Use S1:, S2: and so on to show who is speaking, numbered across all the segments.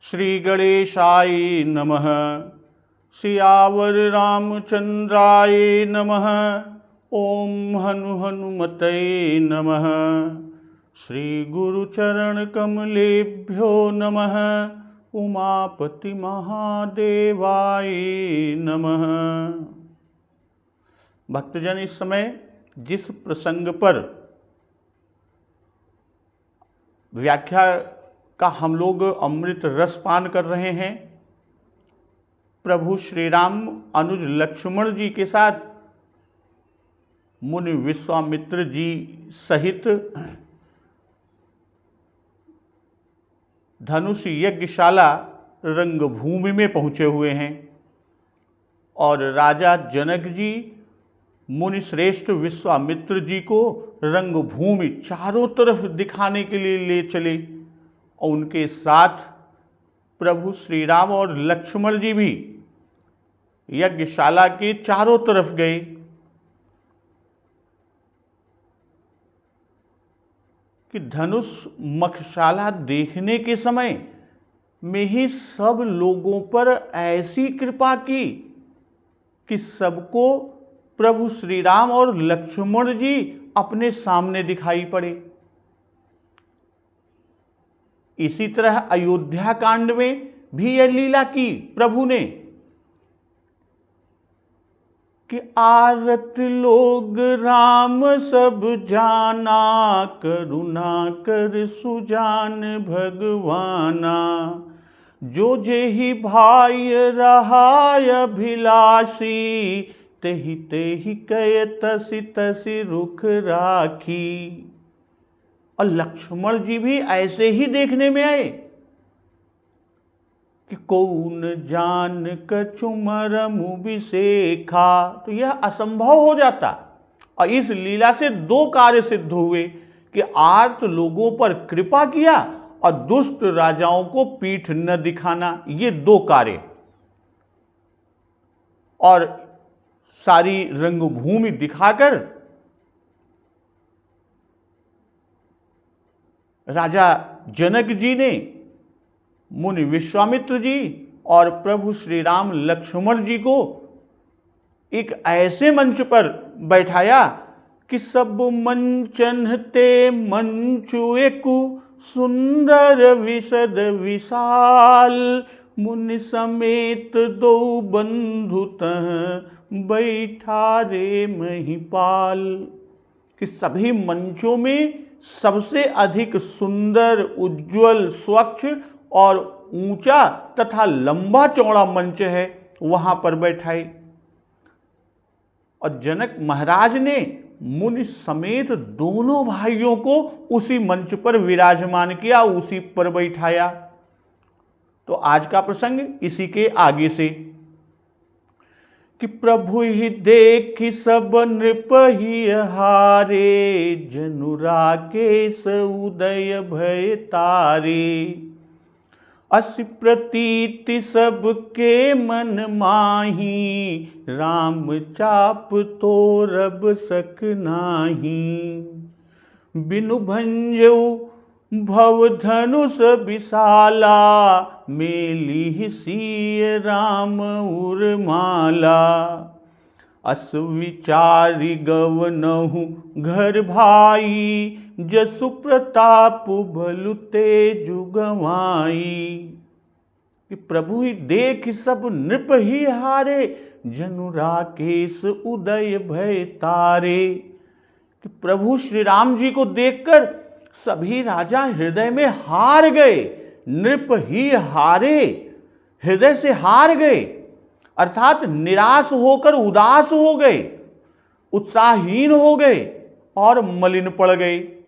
S1: श्री गणेशाय नमः। सियावर रामचंद्राय नमः। ओम हनु हनुमते नमः। श्री गुरुचरण कमलेभ्यो नमः। उमापति महादेवाय नमः। भक्तजन, इस समय जिस प्रसंग पर व्याख्या का हम लोग अमृत रस पान कर रहे हैं, प्रभु श्री राम अनुज लक्ष्मण जी के साथ मुनि विश्वामित्र जी सहित धनुष यज्ञशाला रंगभूमि में पहुँचे हुए हैं और राजा जनक जी मुनि श्रेष्ठ विश्वामित्र जी को रंगभूमि चारों तरफ दिखाने के लिए ले चले और उनके साथ प्रभु श्री राम और लक्ष्मण जी भी यज्ञशाला के चारों तरफ गए। कि धनुष मखशाला देखने के समय में ही सब लोगों पर ऐसी कृपा की कि सबको प्रभु श्री राम और लक्ष्मण जी अपने सामने दिखाई पड़े। इसी तरह अयोध्या कांड में भी यह लीला की प्रभु ने कि आरत लोग राम सब जाना, करुणा कर सुजान भगवाना। जो जेहि भाई रहा अभिलाषी, तेहि तेहि कय तसि तसि रुख राखी। और लक्ष्मण जी भी ऐसे ही देखने में आए कि कौन जान कछु मरमु बिसेखा। तो यह असंभव हो जाता और इस लीला से दो कार्य सिद्ध हुए कि आर्त लोगों पर कृपा किया और दुष्ट राजाओं को पीठ न दिखाना, ये दो कार्य। और सारी रंगभूमि दिखाकर राजा जनक जी ने मुनि विश्वामित्र जी और प्रभु श्री राम लक्ष्मण जी को एक ऐसे मंच पर बैठाया कि सब मंचन ते मंचु एकु, सुंदर विशद विशाल। मुनि समेत दो बंधु तह बैठा रे महिपाल। कि सभी मंचों में सबसे अधिक सुंदर, उज्जवल, स्वच्छ और ऊंचा तथा लंबा चौड़ा मंच है, वहां पर बैठाए। और जनक महाराज ने मुनि समेत दोनों भाइयों को उसी मंच पर विराजमान किया, उसी पर बैठाया। तो आज का प्रसंग इसी के आगे से कि प्रभु ही देखि सब नृप ही हारे, जनु राकेश उदय भय तारे। अस प्रतीति सबके मन माही, राम चाप तोरब सक नाही। बिनु भंजऊ भव धनुष विशाला, मेली सिय राम उर्माला। अस विचारि गवनहु घर भाई, जसु प्रताप भलु तेजु गवाई। कि प्रभु ही देख सब नृप ही हारे, जनु राकेश उदय भय तारे। कि प्रभु श्री राम जी को देखकर सभी राजा हृदय में हार गए, नृप ही हारे, हृदय से हार गए, अर्थात निराश होकर उदास हो गए, उत्साहहीन हो गए और मलिन पड़ गए।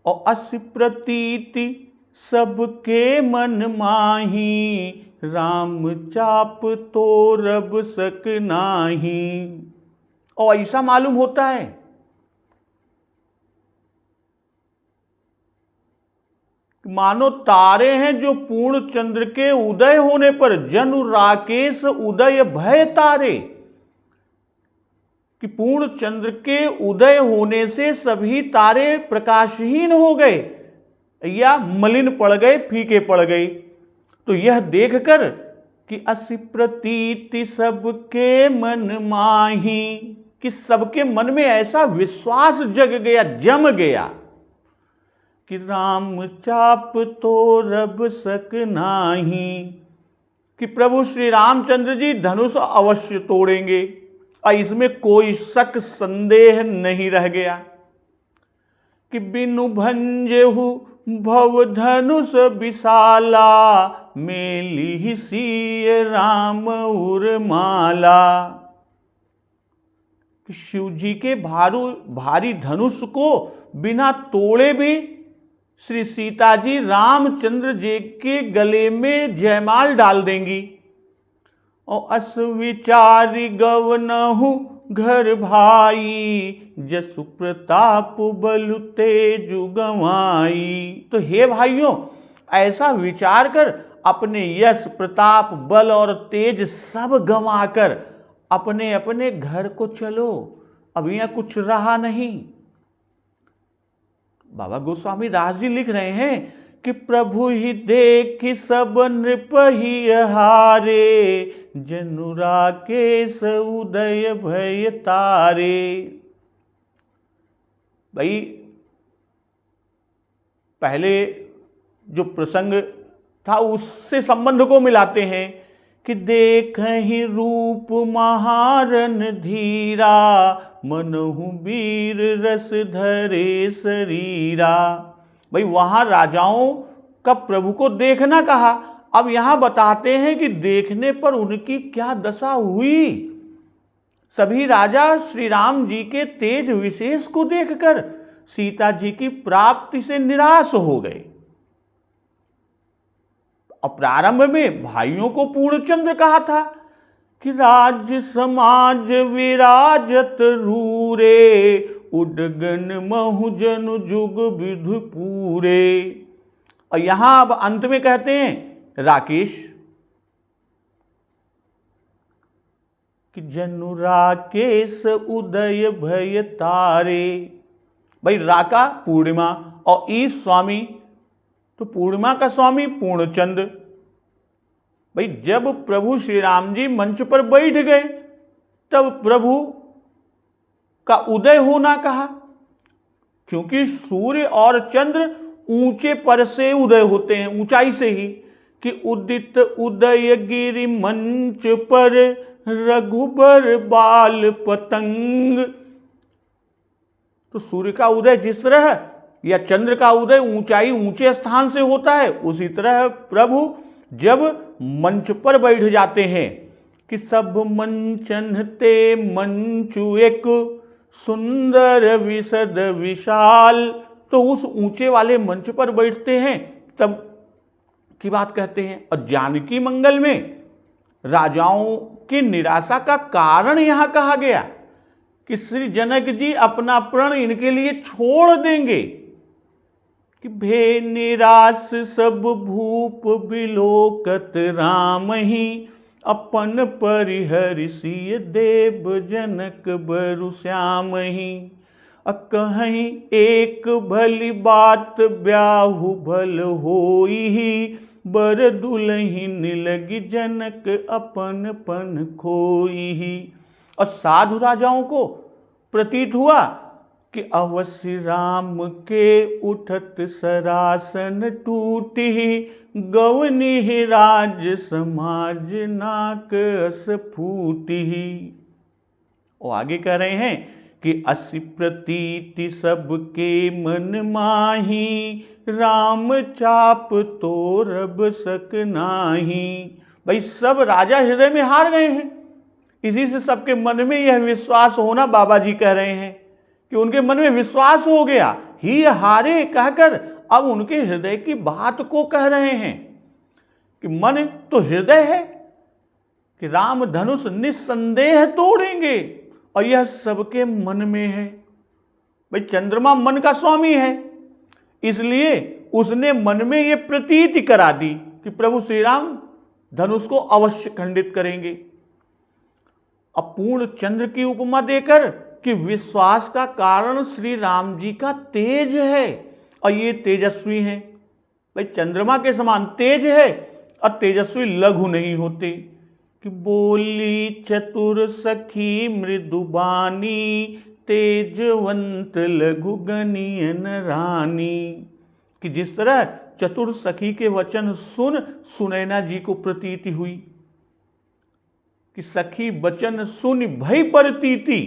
S1: और अस प्रतीति सबके मन माही, राम चाप तोरब सक नाही। और ऐसा मालूम होता है मानो तारे हैं जो पूर्ण चंद्र के उदय होने पर, जनु राकेश उदय भय तारे। कि पूर्ण चंद्र के उदय होने से सभी तारे प्रकाशहीन हो गए, या मलिन पड़ गए, फीके पड़ गए। तो यह देखकर कि असी प्रतीति सबके मन माही, कि सबके मन में ऐसा विश्वास जग गया, जम गया कि राम चाप तो रब सक नाही, कि प्रभु श्री रामचंद्र जी धनुष अवश्य तोड़ेंगे, और इसमें कोई शक संदेह नहीं रह गया। कि बिनु भंजेहु भव धनुष विशाला, मेली सिय राम उर्माला। कि शिव जी के भारी धनुष को बिना तोड़े भी श्री सीता जी रामचंद्र जी के गले में जयमाल डाल देंगी। और अस विचारी गवनहु घर भाई, जसु प्रताप बलु तेजु गंवाई। तो हे भाइयों, ऐसा विचार कर अपने यश, प्रताप, बल और तेज सब गंवाकर अपने अपने घर को चलो, अब यहां कुछ रहा नहीं। बाबा गोस्वामी दास जी लिख रहे हैं कि प्रभु ही देख सब नृप ही हारे, जनु राकेश उदय भय तारे। भाई पहले जो प्रसंग था उससे संबंध को मिलाते हैं कि देख ही रूप महारन धीरा, मनहु वीर रस धरे शरीरा। भाई वहां राजाओं का प्रभु को देखना कहा, अब यहां बताते हैं कि देखने पर उनकी क्या दशा हुई। सभी राजा श्री राम जी के तेज विशेष को देखकर सीता जी की प्राप्ति से निराश हो गए। और प्रारंभ में भाइयों को पूर्णचंद्र कहा था कि राज्य समाज विराजत रूरे, उडगन महु जनु जुग विधु पूरे। और यहां अब अंत में कहते हैं राकेश कि जनु राकेश उदय भय तारे। भाई राका पूर्णिमा और ईश स्वामी, तो पूर्णिमा का स्वामी पूर्णचंद्र। भाई जब प्रभु श्री राम जी मंच पर बैठ गए तब प्रभु का उदय होना कहा, क्योंकि सूर्य और चंद्र ऊंचे पर से उदय होते हैं, ऊंचाई से ही। कि उदित उदय गिरि मंच पर, रघुबर बाल पतंग। तो सूर्य का उदय जिस तरह या चंद्र का उदय ऊंचाई, ऊंचे स्थान से होता है, उसी तरह प्रभु जब मंच पर बैठ जाते हैं कि सब मंचन ते मंचु एक, सुंदर विशद विशाल। तो उस ऊंचे वाले मंच पर बैठते हैं तब की बात कहते हैं। और जानकी मंगल में राजाओं की निराशा का कारण यहां कहा गया कि श्री जनक जी अपना प्रण इनके लिए छोड़ देंगे। कि भे निराश सब भूप बिलोकत राम ही, अपन परिहर्षिय देव जनक बरु श्याम ही। कहीं एक भली बात ब्याहु भल होई, बर दुलहिन लगी जनक अपन पन खोई। और साधु राजाओं को प्रतीत हुआ कि अवश्य राम के उठत सरासन टूटी, गवनी राज समाज नाक अस फूटी। और आगे कह रहे हैं कि असी प्रतीति सबके मन माही, राम चाप तो रब सक नाही। भाई सब राजा हृदय में हार गए हैं, इसी से सबके मन में यह विश्वास होना, बाबा जी कह रहे हैं कि उनके मन में विश्वास हो गया। ही हारे कहकर अब उनके हृदय की बात को कह रहे हैं कि मन तो हृदय है कि राम धनुष निस्संदेह तोड़ेंगे, और यह सबके मन में है। भाई चंद्रमा मन का स्वामी है, इसलिए उसने मन में यह प्रतीति करा दी कि प्रभु श्री राम धनुष को अवश्य खंडित करेंगे। अब पूर्ण चंद्र की उपमा देकर कि विश्वास का कारण श्री राम जी का तेज है, और ये तेजस्वी हैं। भाई चंद्रमा के समान तेज है और तेजस्वी लघु नहीं होते। कि बोली चतुर सखी मृदुबानी, तेजवंत लघु गनियन रानी। कि जिस तरह चतुर सखी के वचन सुन सुनैना जी को प्रतीति हुई कि सखी वचन सुन भई प्रतीति,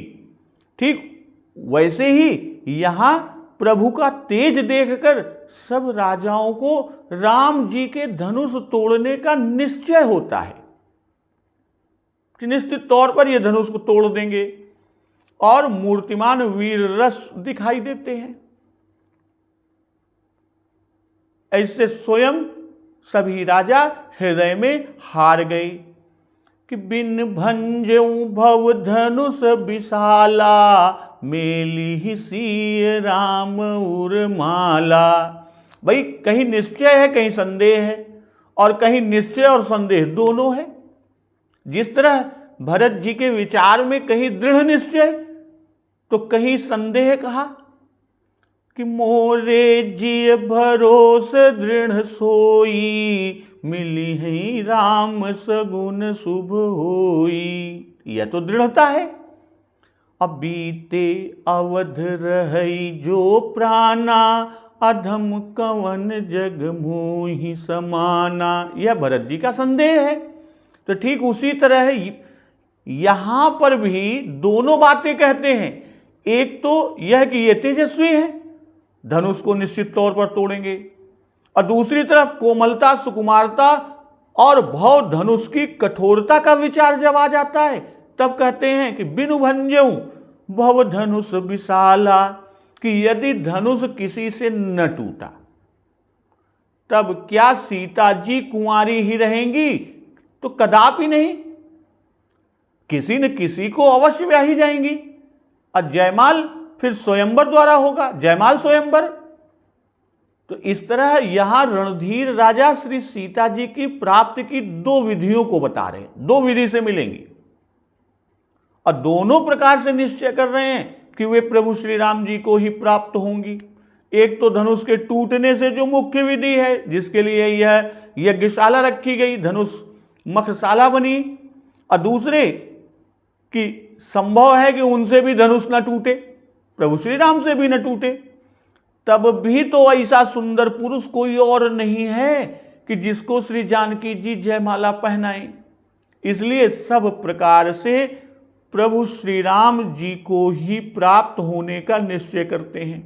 S1: ठीक वैसे ही यहां प्रभु का तेज देखकर सब राजाओं को राम जी के धनुष तोड़ने का निश्चय होता है कि निश्चित तौर पर ये धनुष को तोड़ देंगे और मूर्तिमान वीर रस दिखाई देते हैं। ऐसे स्वयं सभी राजा हृदय में हार गए कि बिन भंजऊ भव धनुष विशाला, मेली ही सीय राम उर्माला। भाई कहीं निश्चय है कहीं संदेह है, और कहीं निश्चय और संदेह दोनों है। जिस तरह भरत जी के विचार में कहीं दृढ़ निश्चय तो कहीं संदेह कहा कि मोरे जी भरोस दृढ़ सोई, मिली है राम सगुन शुभ होई। यह तो दृढ़ता है। अब बीते अवध रही जो प्राणा, अधम कवन जग मोहि समाना। यह भरत जी का संदेह है। तो ठीक उसी तरह यहां पर भी दोनों बातें कहते हैं। एक तो यह कि ये तेजस्वी है, धनुष को निश्चित तौर पर तोड़ेंगे, और दूसरी तरफ कोमलता सुकुमारता और भव धनुष की कठोरता का विचार जब आ जाता है तब कहते हैं कि बिनु भंजऊ भव धनुष विशाला। कि यदि धनुष किसी से न टूटा तब क्या सीता जी कुंवारी ही रहेंगी? तो कदापि नहीं, किसी न किसी को अवश्य ब्याही जाएंगी। और जयमाल फिर स्वयंवर द्वारा होगा, जयमाल स्वयंवर। तो इस तरह यहां रणधीर राजा श्री सीता जी की प्राप्ति की दो विधियों को बता रहे हैं, दो विधि से मिलेंगी और दोनों प्रकार से निश्चय कर रहे हैं कि वे प्रभु श्री राम जी को ही प्राप्त होंगी। एक तो धनुष के टूटने से जो मुख्य विधि है, जिसके लिए यह यज्ञशाला रखी गई, धनुष मखशाला बनी, और दूसरे कि संभव है कि उनसे भी धनुष न टूटे, प्रभु श्री राम से भी न टूटे। तब भी तो ऐसा सुंदर पुरुष कोई और नहीं है कि जिसको श्री जानकी जी जयमाला पहनाएं। इसलिए सब प्रकार से प्रभु श्री राम जी को ही प्राप्त होने का निश्चय करते हैं।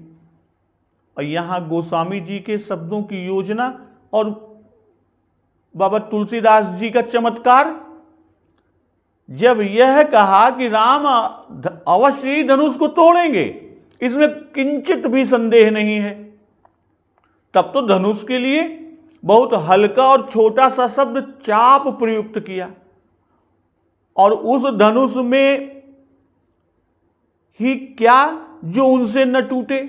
S1: और यहां गोस्वामी जी के शब्दों की योजना और बाबा तुलसीदास जी का चमत्कार, जब यह कहा कि राम अवश्य ही धनुष को तोड़ेंगे, इसमें किंचित भी संदेह नहीं है, तब तो धनुष के लिए बहुत हल्का और छोटा सा शब्द चाप प्रयुक्त किया, और उस धनुष में ही क्या जो उनसे न टूटे।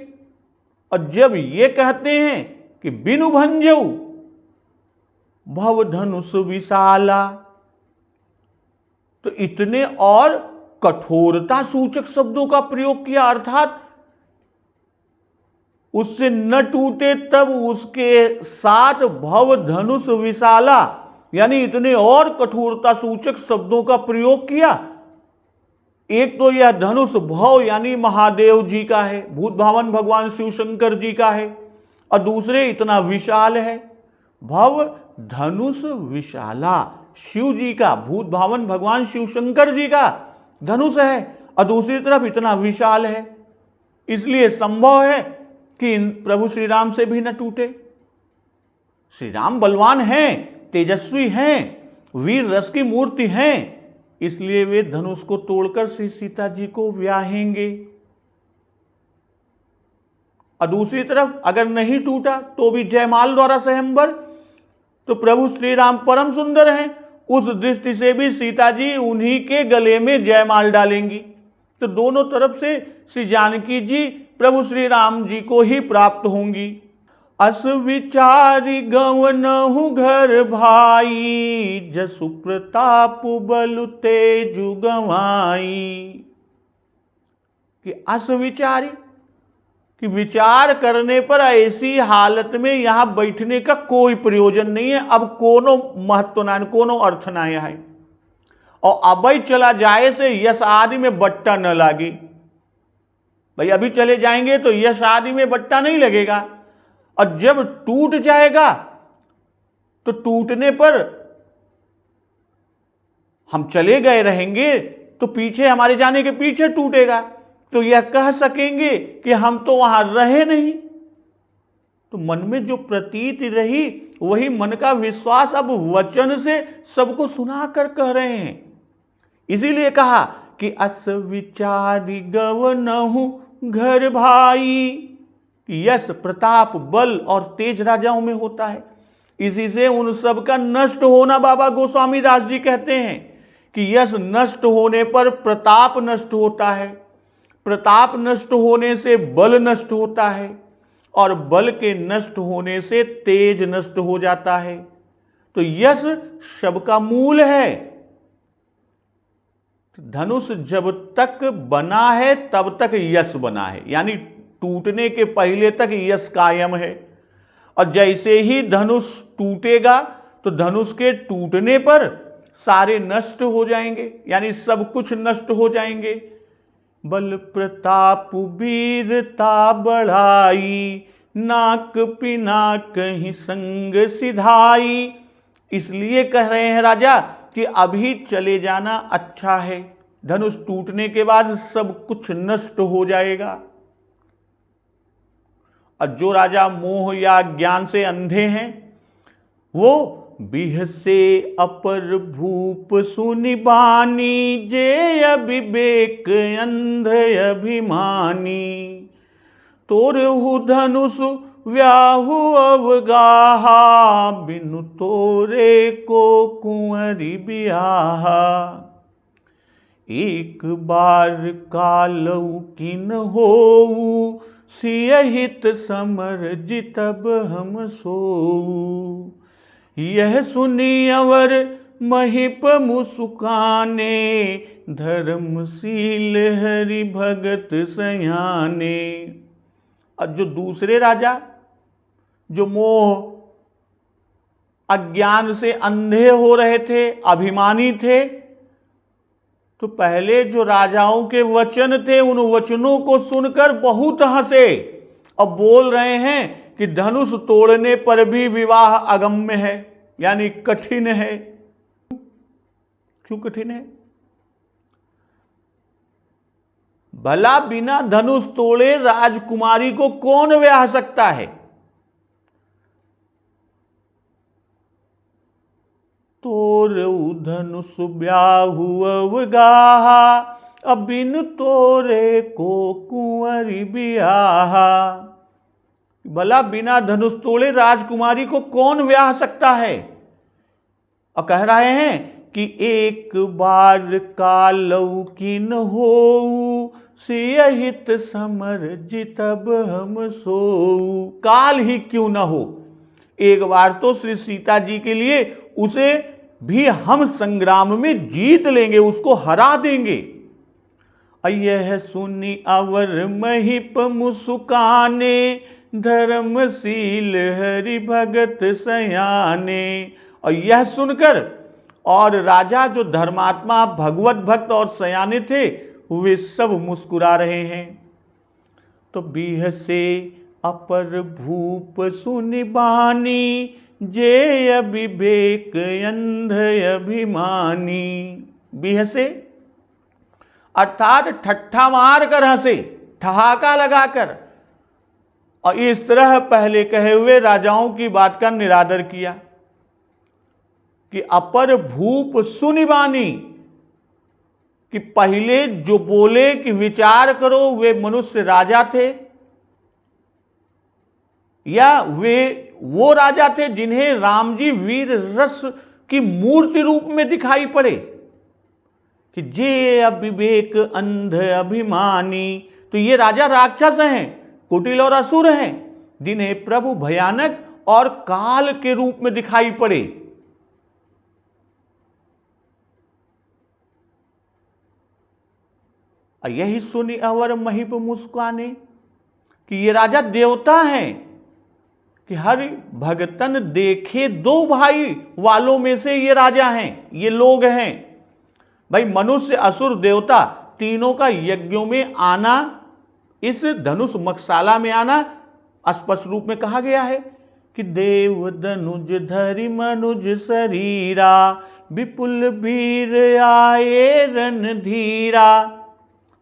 S1: और जब ये कहते हैं कि बिनु भंजऊ भव धनुष विशाला, तो इतने और कठोरता सूचक शब्दों का प्रयोग किया, अर्थात उससे न टूटे तब उसके साथ भव धनुष विशाला, यानी इतने और कठोरता सूचक शब्दों का प्रयोग किया। एक तो यह धनुष भव यानी महादेव जी का है, भूत भावन भगवान शिव शंकर जी का है, और दूसरे इतना विशाल है, भव धनुष विशाला, शिव जी का, भूत भावन भगवान शिव शंकर जी का धनुष है, और दूसरी तरफ इतना विशाल है। इसलिए संभव है कि प्रभु श्री राम से भी न टूटे। श्री राम बलवान हैं, तेजस्वी हैं, वीर रस की मूर्ति हैं, इसलिए वे धनुष को तोड़कर श्री सीता जी को ब्याहेंगे। और दूसरी तरफ अगर नहीं टूटा तो भी जयमाल द्वारा स्वयंवर, तो प्रभु श्री राम परम सुंदर हैं, उस दृष्टि से भी सीता जी उन्हीं के गले में जयमाल डालेंगी। तो दोनों तरफ से श्री जानकी जी प्रभु श्री राम जी को ही प्राप्त होंगी। अस विचारी गवनहु घर भाई, जसु प्रताप बलु तेजु गवाई। कि अस विचारी कि विचार करने पर ऐसी हालत में यहां बैठने का कोई प्रयोजन नहीं है, अब कोनो महत्व ना, कोनो अर्थ ना है। और अबई चला जाए से यश आदि में बट्टा न लागी। भाई अभी चले जाएंगे तो यश आदि में बट्टा नहीं लगेगा, और जब टूट जाएगा तो टूटने पर हम चले गए रहेंगे तो पीछे, हमारे जाने के पीछे टूटेगा, तो यह कह सकेंगे कि हम तो वहां रहे नहीं। तो मन में जो प्रतीति रही वही मन का विश्वास अब वचन से सबको सुनाकर कह रहे हैं। इसीलिए कहा कि अस विचारी गवनहु घर भाई। यश, प्रताप, बल और तेज राजाओं में होता है, इसी से उन सब का नष्ट होना, बाबा गोस्वामी दास जी कहते हैं कि यश नष्ट होने पर प्रताप नष्ट होता है, प्रताप नष्ट होने से बल नष्ट होता है, और बल के नष्ट होने से तेज नष्ट हो जाता है। तो यश सबका मूल है। धनुष जब तक बना है तब तक यश बना है, यानी टूटने के पहले तक यश कायम है। और जैसे ही धनुष टूटेगा तो धनुष के टूटने पर सारे नष्ट हो जाएंगे, यानी सब कुछ नष्ट हो जाएंगे। बल प्रताप वीरता बढ़ाई, नाक पिना कहीं संग सिधाई। इसलिए कह रहे हैं राजा कि अभी चले जाना अच्छा है, धनुष टूटने के बाद सब कुछ नष्ट हो जाएगा। और जो राजा मोह या ज्ञान से अंधे हैं वो बिहसे अपर भूप सुनि बानी, जे अविवेक अंध अभिमानी। तोरहु धनुष व्याहु अवगाहा, बिनु तोरे को कुंवरी बियाहा। एक बार कालऊ किन होऊ, सियहित समर जितब हम सोऊ। यह सुनी अवर महिप मुसुकाने, धर्मशील हरि भगत सयाने। और जो दूसरे राजा जो मोह अज्ञान से अंधे हो रहे थे, अभिमानी थे, तो पहले जो राजाओं के वचन थे उन वचनों को सुनकर बहुत हंसे और बोल रहे हैं कि धनुष तोड़ने पर भी विवाह अगम्य है, यानी कठिन है। क्यों कठिन है? भला बिना धनुष तोड़े राजकुमारी को कौन ब्याह सकता है? तोरऊ धनुष ब्याहु अवगाहा, अबिन तोरे को कुंवरी बियाहा। भला बिना धनुष तोड़े राजकुमारी को कौन ब्याह सकता है? और कह रहे हैं कि एक बार कालऊ किन होऊ, सियहित समर जितब हम सोऊ। काल ही क्यों न हो, एक बार तो श्री सीता जी के लिए उसे भी हम संग्राम में जीत लेंगे, उसको हरा देंगे। यह सुनी अवर महिप मुसुकाने, धर्मशील हरि भगत सयाने। और यह सुनकर और राजा जो धर्मात्मा भगवत भक्त और सयाने थे वे सब मुस्कुरा रहे हैं। तो बिहसे अपर भूप सुनि बानी, जे अविवेक अंध अभिमानी। बिहसे अर्थात ठट्ठा मार कर हंसे, ठहाका लगाकर, और इस तरह पहले कहे हुए राजाओं की बात का निरादर किया कि अपर भूप सुनि बानी, कि पहले जो बोले कि विचार करो वे मनुष्य राजा थे, या वे वो राजा थे जिन्हें राम जी वीर रस की मूर्ति रूप में दिखाई पड़े, कि जे अविवेक अंध अभिमानी। तो ये राजा राक्षस हैं, कुटिल और असुर हैं, जिन्हें प्रभु भयानक और काल के रूप में दिखाई पड़े। यही सुनी अवर महिप मुस्काने, कि ये राजा देवता हैं, कि हर भगतन देखे दो भाई वालों में से ये राजा हैं, ये लोग हैं। भाई मनुष्य असुर देवता तीनों का यज्ञों में आना, इस धनुष मकसाला में आना स्पष्ट रूप में कहा गया है कि देव धनुज धरि मनुज शरीरा, विपुल वीर आए रणधीरा।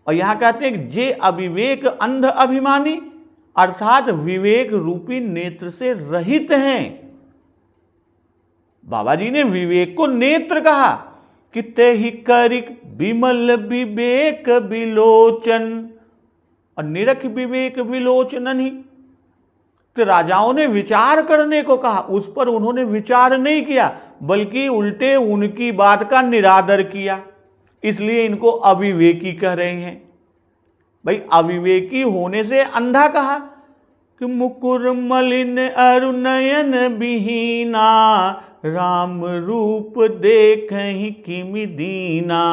S1: और यहां कहते हैं कि जे अविवेक अंध अभिमानी, अर्थात विवेक रूपी नेत्र से रहित हैं। बाबा जी ने विवेक को नेत्र कहा कि ते ही करिक विमल विवेक विलोचन, और निरख विवेक विलोचन ही। तो राजाओं ने विचार करने को कहा, उस पर उन्होंने विचार नहीं किया, बल्कि उल्टे उनकी बात का निरादर किया, इसलिए इनको अविवेकी कह रहे हैं। भाई अविवेकी होने से अंधा कहा कि मुकुर मलिन अरुनयन विहीना, राम रूप देखहि किमि दीना।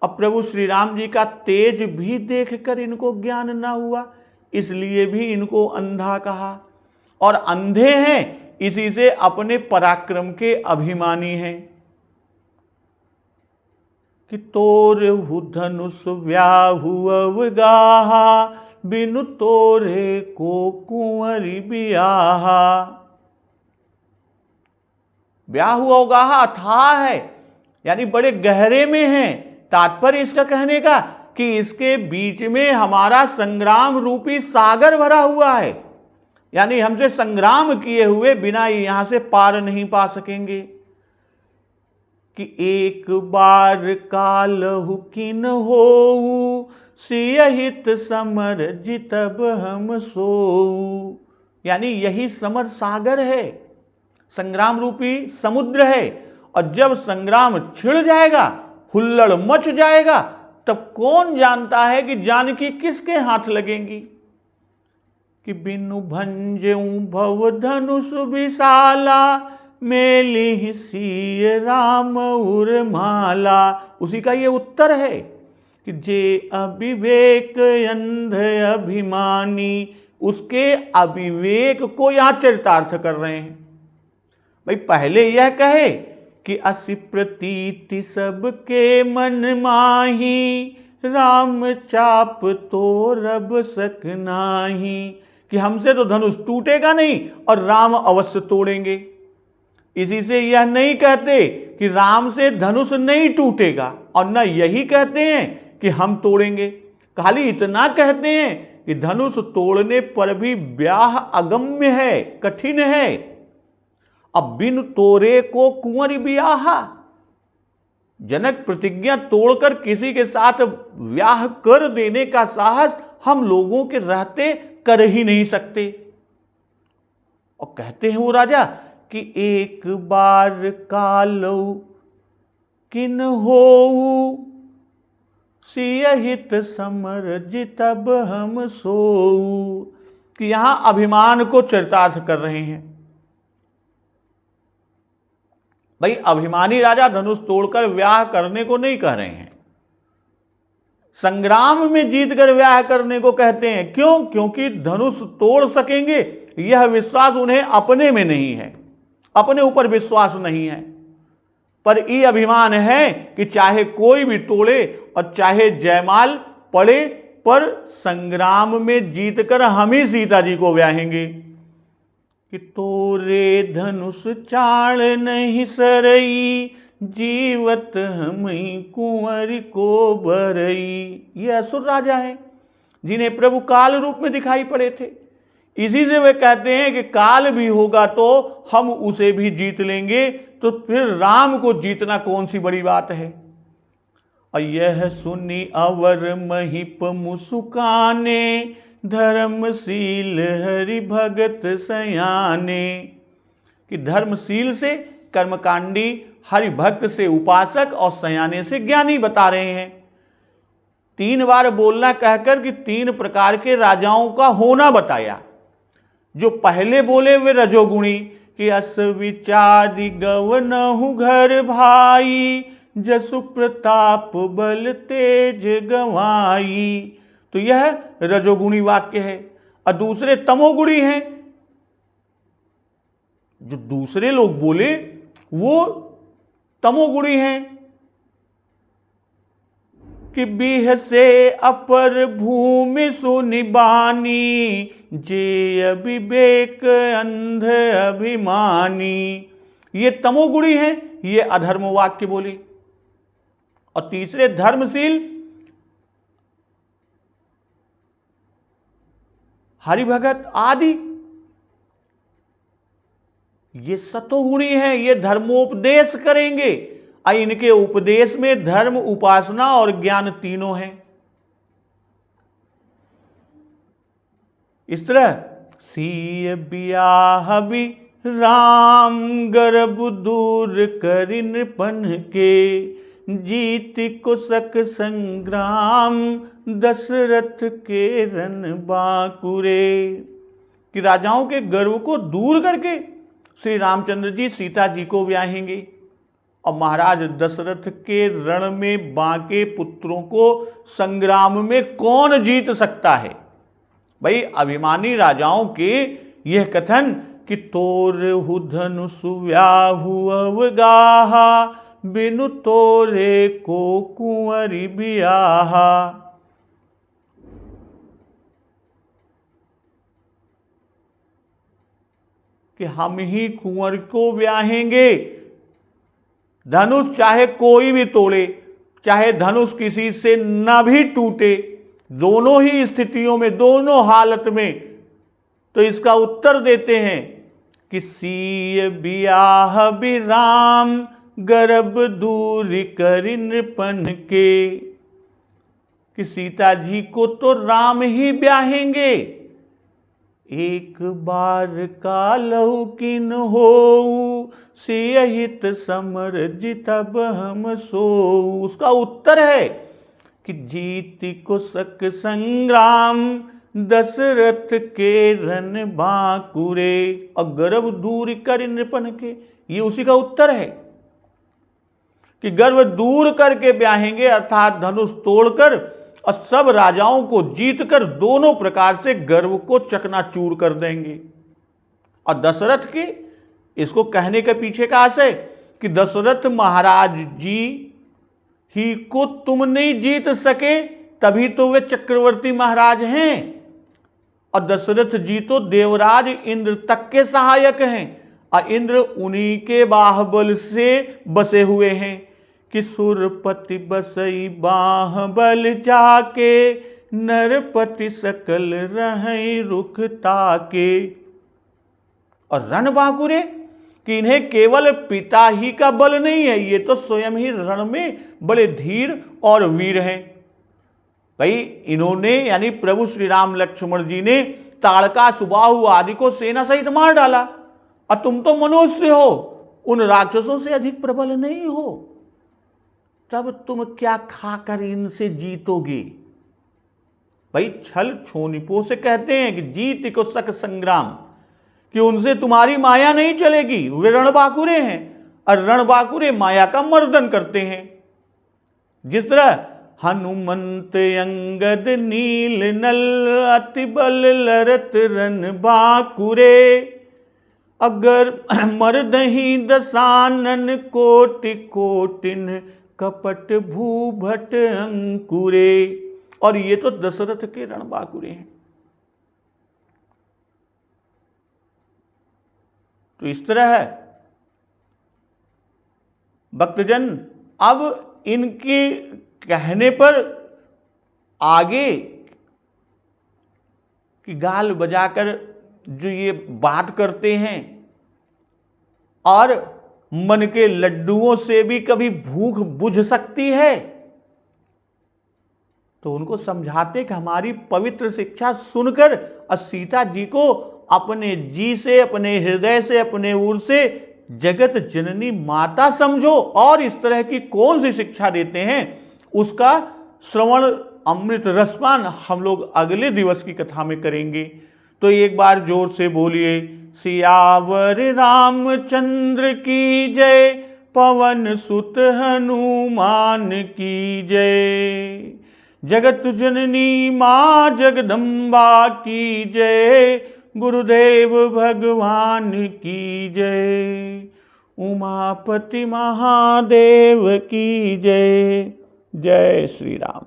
S1: अब प्रभु श्री राम जी का तेज भी देखकर इनको ज्ञान ना हुआ, इसलिए भी इनको अंधा कहा। और अंधे हैं इसी से अपने पराक्रम के अभिमानी हैं कि तोरहु धनुष व्याहु अवगाहा, बिनु तोरे को कुंवरी बियाहा। व्याहु अवगाहा अथाह है, यानी बड़े गहरे में है। तात्पर्य इसका कहने का कि इसके बीच में हमारा संग्राम रूपी सागर भरा हुआ है, यानी हमसे संग्राम किए हुए बिना यहां से पार नहीं पा सकेंगे। कि एक बार कालहु किन होऊ, सियहित समर जितब हम सोऊ। यानी यही समर सागर है, संग्राम रूपी समुद्र है। और जब संग्राम छिड़ जाएगा, हुल्लड़ मच जाएगा, तब कौन जानता है कि जानकी किसके हाथ लगेंगी। कि बिनु भंजऊ भव धनुष विशाला, मेली सिय राम उर माला। उसी का ये उत्तर है कि जे अविवेक अंध अभिमानी, उसके अविवेक को यहां चरितार्थ कर रहे हैं। भाई पहले यह कहे कि असि प्रतीति सबके मन माही, राम चाप तो रब सक नाही। कि हमसे तो धनुष टूटेगा नहीं और राम अवश्य तोड़ेंगे। इसी से यह नहीं कहते कि राम से धनुष नहीं टूटेगा, और न यही कहते हैं कि हम तोड़ेंगे। खाली इतना कहते हैं कि धनुष तोड़ने पर भी ब्याह अगम्य है, कठिन है। अब बिन तोरे को कुंवर ब्याहा, जनक प्रतिज्ञा तोड़कर किसी के साथ ब्याह कर देने का साहस हम लोगों के रहते कर ही नहीं सकते। और कहते हैं वो राजा कि एक बार कालो किन होऊ, सियहित समर जितब हम सोऊ। कि यहां अभिमान को चरितार्थ कर रहे हैं। भाई अभिमानी राजा धनुष तोड़कर व्याह करने को नहीं कह रहे हैं, संग्राम में जीतकर व्याह करने को कहते हैं। क्यों? क्योंकि धनुष तोड़ सकेंगे यह विश्वास उन्हें अपने में नहीं है, अपने ऊपर विश्वास नहीं है। पर ये अभिमान है कि चाहे कोई भी तोड़े और चाहे जयमाल पड़े, पर संग्राम में जीतकर हम ही सीता जी को व्याहेंगे। कि तोरे धनुष चाण नहीं सरई, जीवत हम कुंवर को बरई। ये असुर राजा है जिन्हें प्रभु काल रूप में दिखाई पड़े थे। इसी से वे कहते हैं कि काल भी होगा तो हम उसे भी जीत लेंगे, तो फिर राम को जीतना कौन सी बड़ी बात है। और यह सुनी अवर महिप मुसुकाने, धर्मशील हरि भगत सयाने। कि धर्मशील से कर्मकांडी, हरि भक्त से उपासक और सयाने से ज्ञानी बता रहे हैं। 3 बार बोलना कहकर कि 3 प्रकार के राजाओं का होना बताया। जो पहले बोले वे रजोगुणी, कि अस विचारि गवनहु घर भाई, जसु प्रताप बल तेज गवाई। तो यह रजोगुणी वाक्य है। और दूसरे तमोगुणी हैं। जो दूसरे लोग बोले वो तमोगुणी हैं कि बीह से अपर भूमि सुनिबानी, जे अविवेक अंध अभिमानी। ये तमोगुणी हैं, ये अधर्म वाक्य बोले। और तीसरे धर्मशील हरिभगत आदि, ये सतोगुणी हैं, ये धर्मोपदेश करेंगे। और इनके उपदेश में धर्म, उपासना और ज्ञान तीनों हैं। इस तरह सीय बियाह भी राम, गर्भ दूर करि नृपन के, जीत कुशक संग्राम, दशरथ के रन बाकुरे। कि राजाओं के गर्व को दूर करके श्री रामचंद्र जी सीता जी को ब्याहेंगे और महाराज दशरथ के रण में बांके पुत्रों को संग्राम में कौन जीत सकता है। भाई अभिमानी राजाओं के यह कथन कि तोरहु धनुष व्याहु अवगाहा, बिनु तोरे को कुंवरी बियाहा। कि हम ही कुंवर को ब्याहेंगे। धनुष चाहे कोई भी तोड़े, चाहे धनुष किसी से न भी टूटे, दोनों ही स्थितियों में, दोनों हालत में। तो इसका उत्तर देते हैं कि सीय बियाह भी राम, गर्भ दूर करि नृपन के। कि सीता जी को तो राम ही ब्याहेंगे। एक बार का लहु किन होऊ, सियहित समर जितब हम सोऊ। उसका उत्तर है कि जीति कुशक संग्राम, दशरथ के रन बाकुरे। और गर्भ दूर करि नृपन के, ये उसी का उत्तर है कि गर्भ दूर करके ब्याहेंगे, अर्थात धनुष तोड़कर और सब राजाओं को जीतकर दोनों प्रकार से गर्व को चकनाचूर कर देंगे। और दशरथ के इसको कहने के पीछे का आशय कि दशरथ महाराज जी ही को तुम नहीं जीत सके, तभी तो वे चक्रवर्ती महाराज हैं। और दशरथ जी तो देवराज इंद्र तक के सहायक हैं और इंद्र उन्हीं के बाहुबल से बसे हुए हैं। कि सुरपति बसई बाहुबल जाके, नरपति सकल रहई रुख ताके। और रण बाकुरे कि इन्हें केवल पिता ही का बल नहीं है, ये तो स्वयं ही रण में बड़े धीर और वीर हैं। भाई इन्होंने यानी प्रभु श्री राम लक्ष्मण जी ने ताड़का, सुबाहु आदि को सेना सहित मार डाला। और तुम तो मनुष्य हो, उन राक्षसों से अधिक प्रबल नहीं हो, तब तुम क्या खाकर इनसे जीतोगे। भाई छल छोनिपों से कहते हैं कि जीत को सक संग्राम, कि उनसे तुम्हारी माया नहीं चलेगी। वे रणबाकुरे हैं और रणबाकुरे माया का मर्दन करते हैं। जिस तरह हनुमंत अंगद नील नल, अति बल लरत रन बाकुरे। अगर मर्दही दसानन कोटि कोटिन, कपट भूभट अंकुरे। और ये तो दशरथ के रणबाकुरे हैं। तो इस तरह है भक्तजन। अब इनके कहने पर आगे कि गाल बजाकर जो ये बात करते हैं और मन के लड्डुओं से भी कभी भूख बुझ सकती है, तो उनको समझाते कि हमारी पवित्र शिक्षा सुनकर और सीता जी को अपने जी से, अपने हृदय से, अपने उर से जगत जननी माता समझो। और इस तरह की कौन सी शिक्षा देते हैं उसका श्रवण अमृत रसपान हम लोग अगले दिवस की कथा में करेंगे। तो एक बार जोर से बोलिए, सियावर रामचंद्र की जय, पवन सुत हनुमान की जय। जगत जननी माँ जगदम्बा की जय, गुरुदेव भगवान की जय, उमापति महादेव की जय। जय श्री राम।